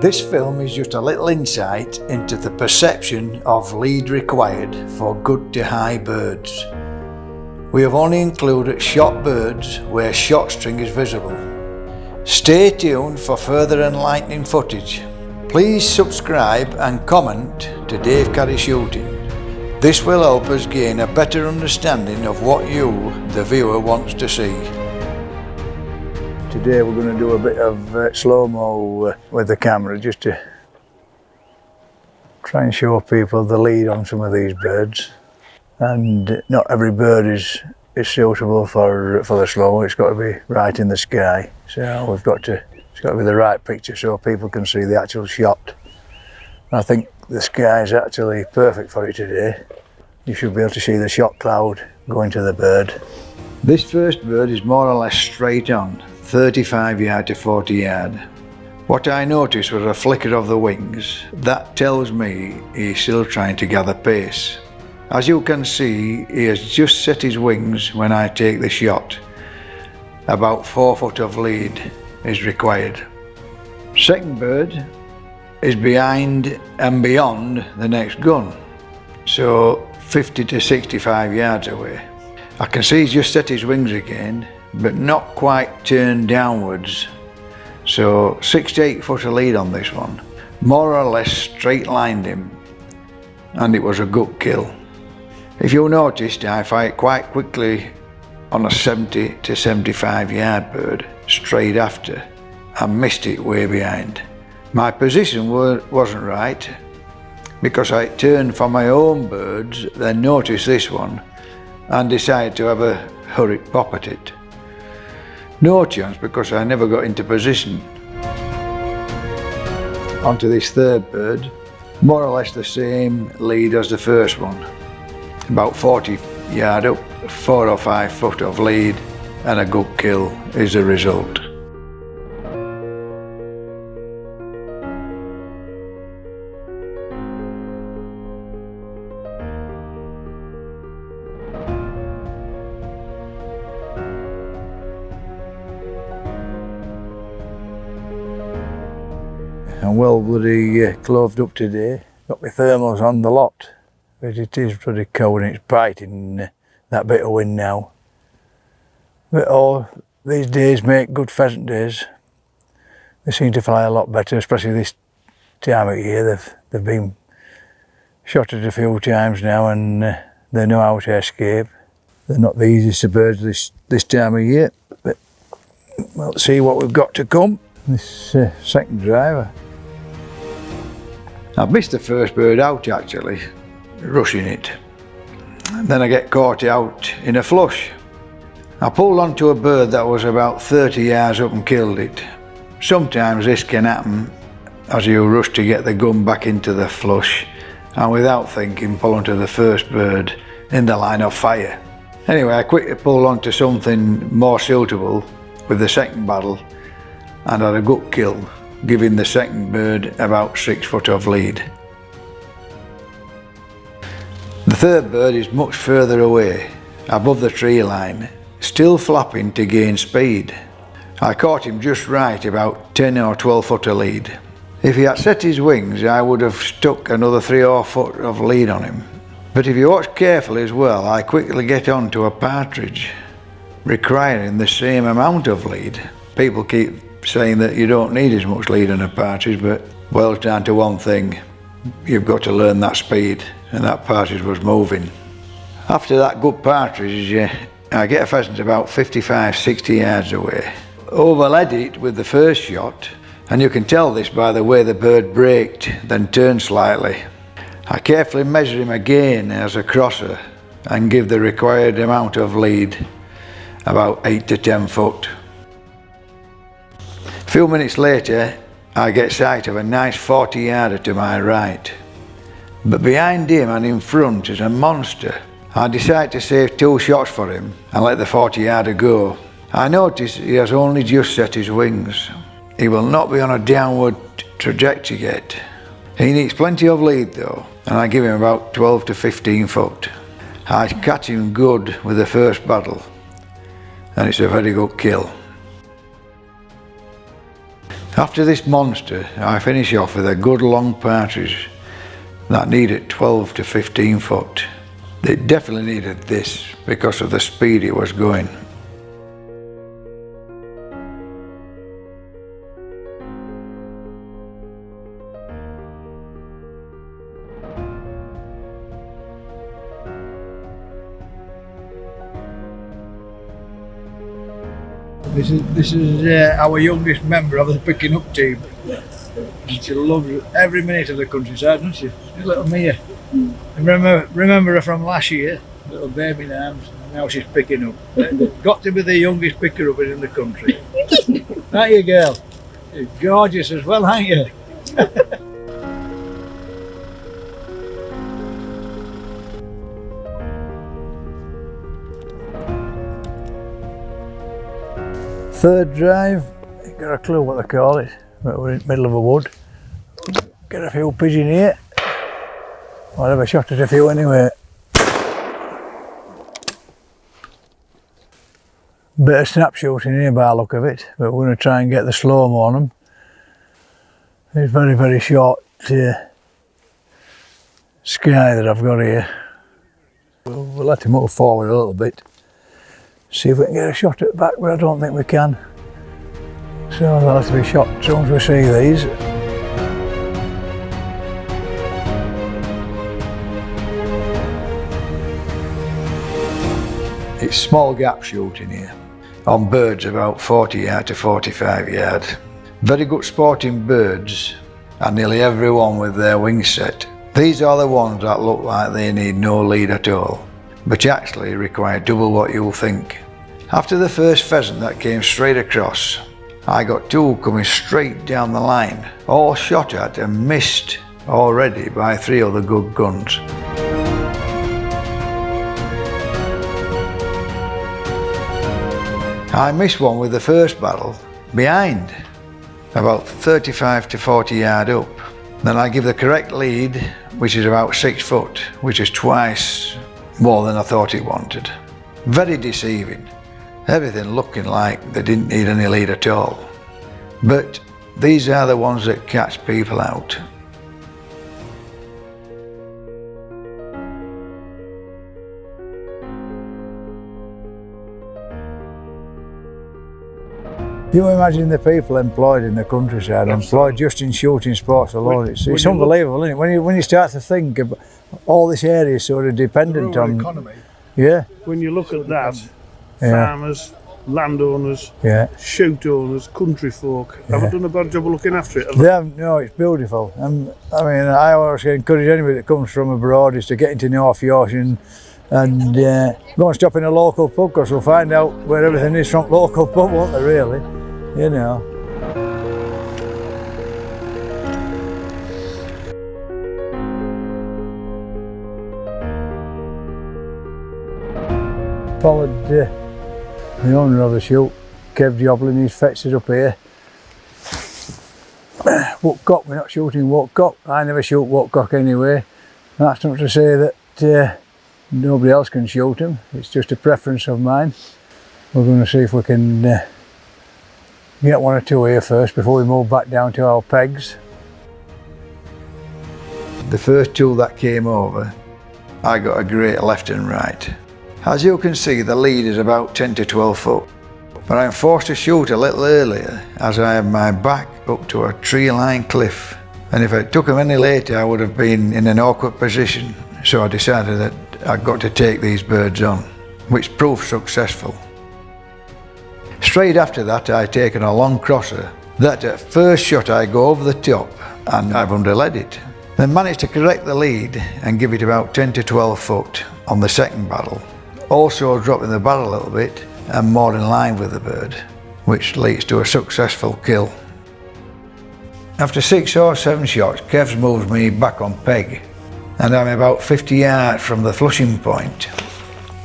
This film is just a little insight into the perception of lead required for good to high birds. We have only included shot birds where shot string is visible. Stay tuned for further enlightening footage. Please subscribe and comment to Dave Carey Shooting. This will help us gain a better understanding of what you, the viewer, wants to see. Today we're going to do a bit of slow-mo with the camera just to try and show people the lead on some of these birds. And not every bird is suitable for the slow-mo. It's got to be right in the sky. So it's got to be the right picture so people can see the actual shot. I think the sky is actually perfect for it today. You should be able to see the shot cloud going to the bird. This first bird is more or less straight on, 35 yard to 40 yard. What I noticed was a flicker of the wings. That tells me he's still trying to gather pace. As you can see, he has just set his wings when I take the shot. About 4 foot of lead is required. Second bird is behind and beyond the next gun, so 50 to 65 yards away. I can see he's just set his wings again, but not quite turned downwards. So 6 to 8 foot of lead on this one. More or less straight lined him, and it was a good kill. If you noticed, I fired quite quickly on a 70 to 75 yard bird straight after and missed it way behind. My position wasn't right because I turned for my own birds, then noticed this one and decided to have a hurried pop at it. No chance because I never got into position. Onto this third bird, more or less the same lead as the first one. About 40 yard up, 4 or 5 foot of lead, and a good kill is the result. I'm well bloody clothed up today. Got my thermals on the lot, but it is pretty cold and it's biting that bit of wind now. But all these days make good pheasant days. They seem to fly a lot better, especially this time of year. They've been shot at a few times now and they know how to escape. They're not the easiest of birds this time of year, but we'll see what we've got to come. This second driver. I've missed the first bird out actually, rushing it. Then I get caught out in a flush. I pulled onto a bird that was about 30 yards up and killed it. Sometimes this can happen as you rush to get the gun back into the flush and without thinking pull onto the first bird in the line of fire. Anyway, I quickly pulled onto something more suitable with the second barrel and had a good kill, giving the second bird about 6 foot of lead. The third bird is much further away, above the tree line, still flapping to gain speed. I caught him just right, about 10 or 12 foot of lead. If he had set his wings, I would have stuck another 3 or 4 foot of lead on him. But if you watch carefully as well, I quickly get onto a partridge, requiring the same amount of lead. People keep saying that you don't need as much lead on a partridge, but boils down to one thing: you've got to learn that speed, and that partridge was moving. After that good partridge, I get a pheasant about 55-60 yards away. Overled it with the first shot, and you can tell this by the way the bird braked, then turned slightly. I carefully measure him again as a crosser and give the required amount of lead, about 8 to 10 foot. A few minutes later, I get sight of a nice 40 yarder to my right. But behind him and in front is a monster. I decide to save 2 shots for him and let the 40 yarder go. I notice he has only just set his wings. He will not be on a downward trajectory yet. He needs plenty of lead though, and I give him about 12 to 15 foot. I catch him good with the first battle, and it's a very good kill. After this monster, I finish off with a good long partridge that needed 12 to 15 foot. It definitely needed this because of the speed it was going. This is our youngest member of the picking up team. She loves every minute of the countryside, doesn't she? Little Mia. Remember her from last year, little baby in arms. Now she's picking up. Got to be the youngest picker up in the country. Aren't you, girl? You're gorgeous as well, aren't you? Third drive, ain't got a clue what they call it, but we're in the middle of a wood. Get a few pigeon here. I'll have a shot at a few anyway. Bit of snap shooting here by the look of it, but we're going to try and get the slow-mo on them. It's very, very short sky that I've got here. We'll let him move forward a little bit. See if we can get a shot at the back, but I don't think we can. So they'll have to be shot as soon as we see these. It's small gap shooting here, on birds about 40 yard to 45 yard. Very good sporting birds, and nearly everyone with their wings set. These are the ones that look like they need no lead at all, but actually require double what you'll think. After the first pheasant that came straight across, I got two coming straight down the line, all shot at and missed already by 3 other good guns. I missed one with the first barrel, behind, about 35 to 40 yard up. Then I give the correct lead, which is about 6 foot, which is twice more than I thought it wanted. Very deceiving. Everything looking like they didn't need any lead at all. But these are the ones that catch people out. You imagine the people employed in the countryside, employed just in shooting sports alone. It's unbelievable, isn't it? When you start to think about all this area is sort of dependent on economy. Yeah. When you look at that, farmers, landowners, shoot owners, country folk, haven't done a bad job of looking after it. They haven't, no, it's beautiful. And I mean, I always encourage anybody that comes from abroad is to get into North Yorkshire and go and stop in a local pub, because we'll find out where everything is from local pub, won't they, really? You know. Followed the owner of the shoot, Kev Joblin, he's fetched it up here. Woodcock, we're not shooting woodcock. I never shoot woodcock anyway. That's not to say that nobody else can shoot them, it's just a preference of mine. We're going to see if we can get one or two here first before we move back down to our pegs. The first two that came over, I got a great left and right. As you can see, the lead is about 10 to 12 foot, but I'm forced to shoot a little earlier as I have my back up to a tree-lined cliff, and if it took them any later I would have been in an awkward position, so I decided that I've got to take these birds on, which proved successful. Straight after that I've taken a long crosser that at first shot I go over the top and I've underled it. Then managed to correct the lead and give it about 10 to 12 foot on the second barrel. Also dropping the barrel a little bit and more in line with the bird, which leads to a successful kill. After 6 or 7 shots, Kev's moved me back on peg and I'm about 50 yards from the flushing point.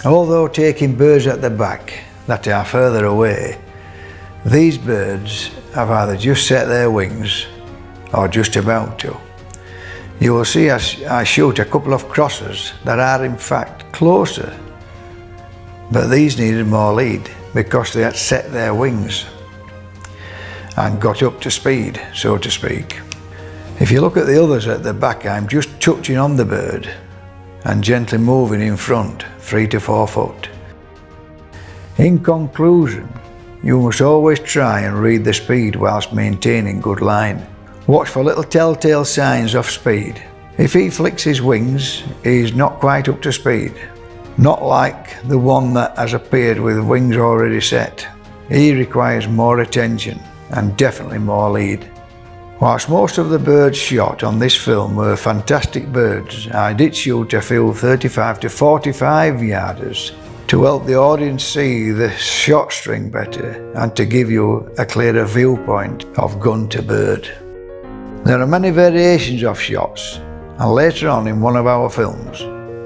Although taking birds at the back that are further away, these birds have either just set their wings or just about to. You will see as I shoot a couple of crosses that are in fact closer, but these needed more lead because they had set their wings. and got up to speed, so to speak. If you look at the others at the back, I'm just touching on the bird and gently moving in front 3 to 4 foot. In conclusion, you must always try and read the speed whilst maintaining good line. Watch for little telltale signs of speed. If he flicks his wings, he's not quite up to speed. Not like the one that has appeared with wings already set. He requires more attention and definitely more lead. Whilst most of the birds shot on this film were fantastic birds, I did shoot a few 35 to 45 yarders to help the audience see the shot string better and to give you a clearer viewpoint of gun to bird. There are many variations of shots, and later on in one of our films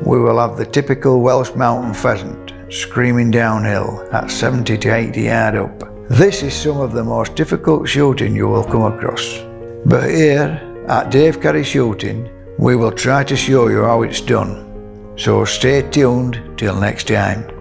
we will have the typical Welsh mountain pheasant screaming downhill at 70 to 80 yards up. This is some of the most difficult shooting you will come across. But here at Dave Carey Shooting, we will try to show you how it's done. So stay tuned till next time.